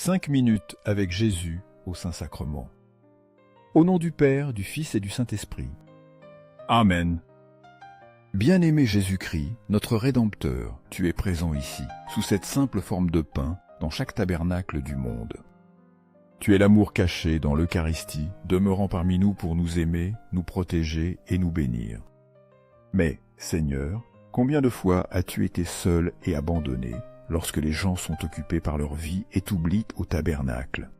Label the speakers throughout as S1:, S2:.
S1: 5 minutes avec Jésus au Saint-Sacrement. Au nom du Père, du Fils et du Saint-Esprit. Amen. Bien-aimé Jésus-Christ, notre Rédempteur, tu es présent ici, sous cette simple forme de pain, dans chaque tabernacle du monde. Tu es l'amour caché dans l'Eucharistie, demeurant parmi nous pour nous aimer, nous protéger et nous bénir. Mais, Seigneur, combien de fois as-tu été seul et abandonné, lorsque les gens sont occupés par leur vie et t'oublient au tabernacle?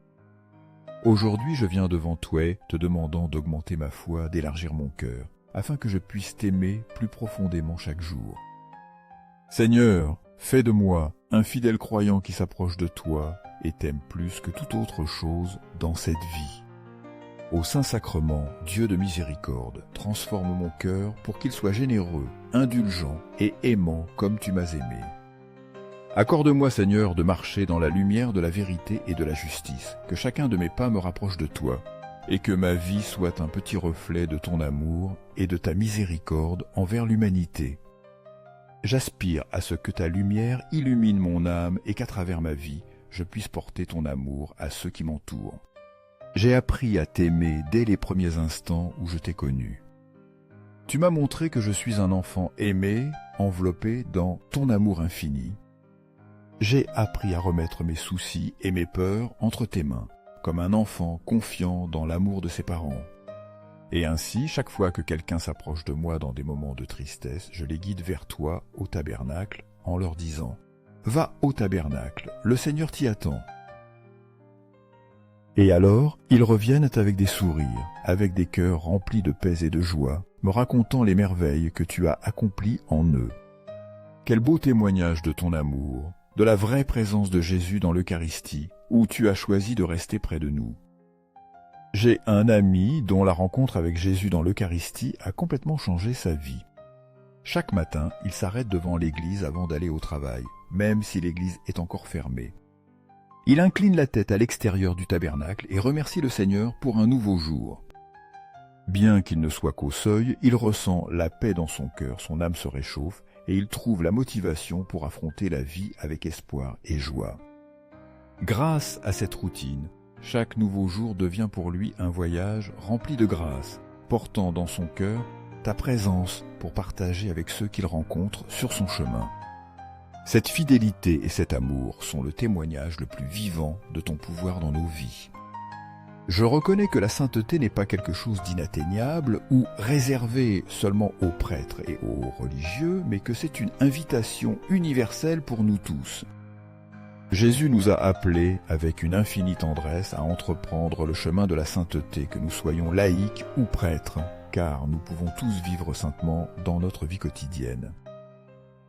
S1: Aujourd'hui, je viens devant toi, te demandant d'augmenter ma foi, d'élargir mon cœur, afin que je puisse t'aimer plus profondément chaque jour. Seigneur, fais de moi un fidèle croyant qui s'approche de toi et t'aime plus que toute autre chose dans cette vie. Au Saint-Sacrement, Dieu de miséricorde, transforme mon cœur pour qu'il soit généreux, indulgent et aimant comme tu m'as aimé. Accorde-moi, Seigneur, de marcher dans la lumière de la vérité et de la justice, que chacun de mes pas me rapproche de toi, et que ma vie soit un petit reflet de ton amour et de ta miséricorde envers l'humanité. J'aspire à ce que ta lumière illumine mon âme et qu'à travers ma vie, je puisse porter ton amour à ceux qui m'entourent. J'ai appris à t'aimer dès les premiers instants où je t'ai connu. Tu m'as montré que je suis un enfant aimé, enveloppé dans ton amour infini. J'ai appris à remettre mes soucis et mes peurs entre tes mains, comme un enfant confiant dans l'amour de ses parents. Et ainsi, chaque fois que quelqu'un s'approche de moi dans des moments de tristesse, je les guide vers toi au tabernacle en leur disant « Va au tabernacle, le Seigneur t'y attend ». Et alors, ils reviennent avec des sourires, avec des cœurs remplis de paix et de joie, me racontant les merveilles que tu as accomplies en eux. Quel beau témoignage de ton amour, de la vraie présence de Jésus dans l'Eucharistie, où tu as choisi de rester près de nous. J'ai un ami dont la rencontre avec Jésus dans l'Eucharistie a complètement changé sa vie. Chaque matin, il s'arrête devant l'église avant d'aller au travail, même si l'église est encore fermée. Il incline la tête à l'extérieur du tabernacle et remercie le Seigneur pour un nouveau jour. Bien qu'il ne soit qu'au seuil, il ressent la paix dans son cœur, son âme se réchauffe, et il trouve la motivation pour affronter la vie avec espoir et joie. Grâce à cette routine, chaque nouveau jour devient pour lui un voyage rempli de grâce, portant dans son cœur ta présence pour partager avec ceux qu'il rencontre sur son chemin. Cette fidélité et cet amour sont le témoignage le plus vivant de ton pouvoir dans nos vies. Je reconnais que la sainteté n'est pas quelque chose d'inatteignable ou réservé seulement aux prêtres et aux religieux, mais que c'est une invitation universelle pour nous tous. Jésus nous a appelés avec une infinie tendresse à entreprendre le chemin de la sainteté, que nous soyons laïcs ou prêtres, car nous pouvons tous vivre saintement dans notre vie quotidienne.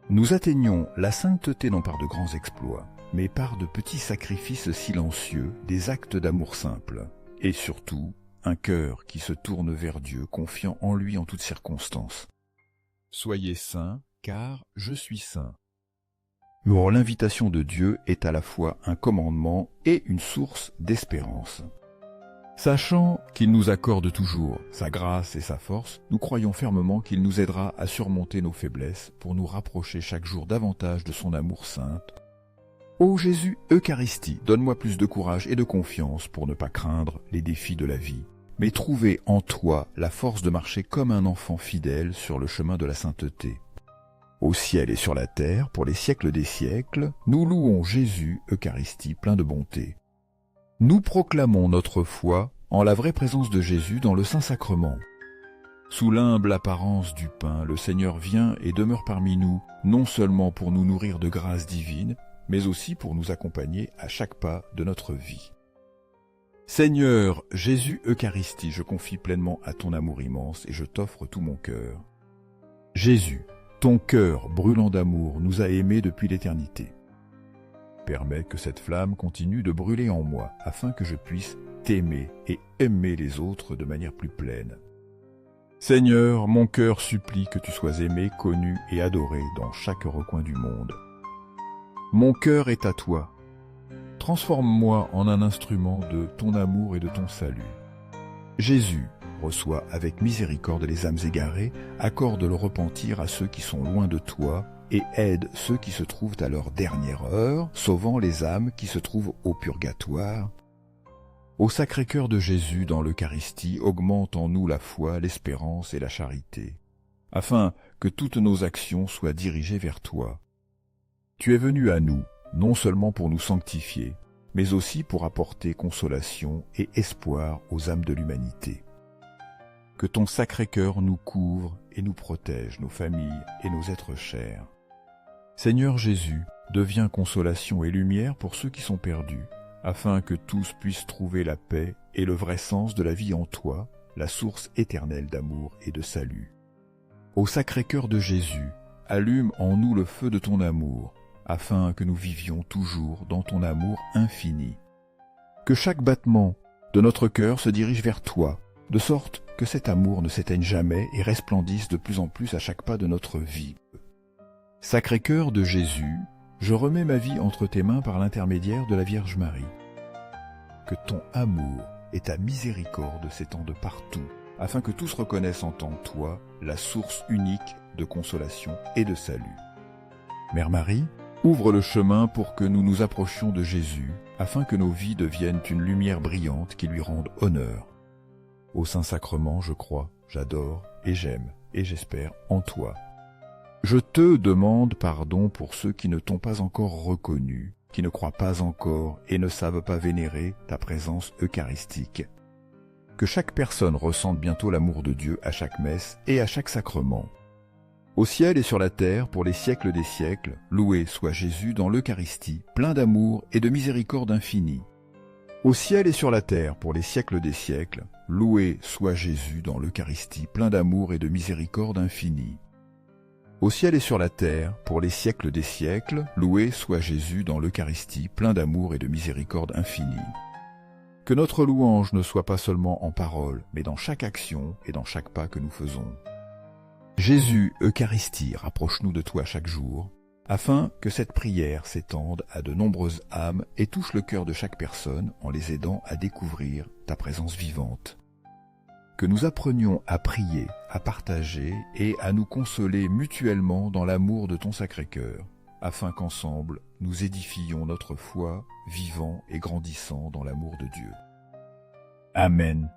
S1: Nous atteignons la sainteté non par de grands exploits, mais par de petits sacrifices silencieux, des actes d'amour simples. Et surtout, un cœur qui se tourne vers Dieu, confiant en lui en toutes circonstances. Soyez saints, car je suis saint. Or, l'invitation de Dieu est à la fois un commandement et une source d'espérance. Sachant qu'il nous accorde toujours sa grâce et sa force, nous croyons fermement qu'il nous aidera à surmonter nos faiblesses pour nous rapprocher chaque jour davantage de son amour saint. Ô Jésus Eucharistie, donne-moi plus de courage et de confiance pour ne pas craindre les défis de la vie, mais trouver en toi la force de marcher comme un enfant fidèle sur le chemin de la sainteté. Au ciel et sur la terre, pour les siècles des siècles, nous louons Jésus Eucharistie plein de bonté. Nous proclamons notre foi en la vraie présence de Jésus dans le Saint-Sacrement. Sous l'humble apparence du pain, le Seigneur vient et demeure parmi nous, non seulement pour nous nourrir de grâce divine, mais aussi pour nous accompagner à chaque pas de notre vie. Seigneur Jésus Eucharistie, je confie pleinement à ton amour immense et je t'offre tout mon cœur. Jésus, ton cœur brûlant d'amour nous a aimés depuis l'éternité. Permets que cette flamme continue de brûler en moi afin que je puisse t'aimer et aimer les autres de manière plus pleine. Seigneur, mon cœur supplie que tu sois aimé, connu et adoré dans chaque recoin du monde. Mon cœur est à toi. Transforme-moi en un instrument de ton amour et de ton salut. Jésus, reçois avec miséricorde les âmes égarées, accorde le repentir à ceux qui sont loin de toi et aide ceux qui se trouvent à leur dernière heure, sauvant les âmes qui se trouvent au purgatoire. Au Sacré-Cœur de Jésus dans l'Eucharistie, augmente en nous la foi, l'espérance et la charité, afin que toutes nos actions soient dirigées vers toi. Tu es venu à nous, non seulement pour nous sanctifier, mais aussi pour apporter consolation et espoir aux âmes de l'humanité. Que ton Sacré-Cœur nous couvre et nous protège, nos familles et nos êtres chers. Seigneur Jésus, deviens consolation et lumière pour ceux qui sont perdus, afin que tous puissent trouver la paix et le vrai sens de la vie en toi, la source éternelle d'amour et de salut. Au Sacré-Cœur de Jésus, allume en nous le feu de ton amour, afin que nous vivions toujours dans ton amour infini. Que chaque battement de notre cœur se dirige vers toi, de sorte que cet amour ne s'éteigne jamais et resplendisse de plus en plus à chaque pas de notre vie. Sacré-Cœur de Jésus, je remets ma vie entre tes mains par l'intermédiaire de la Vierge Marie. Que ton amour et ta miséricorde s'étendent partout, afin que tous reconnaissent en toi la source unique de consolation et de salut. Mère Marie, ouvre le chemin pour que nous nous approchions de Jésus, afin que nos vies deviennent une lumière brillante qui lui rende honneur. Au Saint-Sacrement, je crois, j'adore et j'aime et j'espère en toi. Je te demande pardon pour ceux qui ne t'ont pas encore reconnu, qui ne croient pas encore et ne savent pas vénérer ta présence eucharistique. Que chaque personne ressente bientôt l'amour de Dieu à chaque messe et à chaque sacrement. Au ciel et sur la terre, pour les siècles des siècles, loué soit Jésus dans l'Eucharistie, plein d'amour et de miséricorde infinie. Au ciel et sur la terre, pour les siècles des siècles, loué soit Jésus dans l'Eucharistie, plein d'amour et de miséricorde infinie. Au ciel et sur la terre, pour les siècles des siècles, loué soit Jésus dans l'Eucharistie, plein d'amour et de miséricorde infinie. Que notre louange ne soit pas seulement en parole, mais dans chaque action et dans chaque pas que nous faisons. Jésus, Eucharistie, rapproche-nous de toi chaque jour, afin que cette prière s'étende à de nombreuses âmes et touche le cœur de chaque personne en les aidant à découvrir ta présence vivante. Que nous apprenions à prier, à partager et à nous consoler mutuellement dans l'amour de ton Sacré-Cœur, afin qu'ensemble nous édifions notre foi, vivant et grandissant dans l'amour de Dieu. Amen.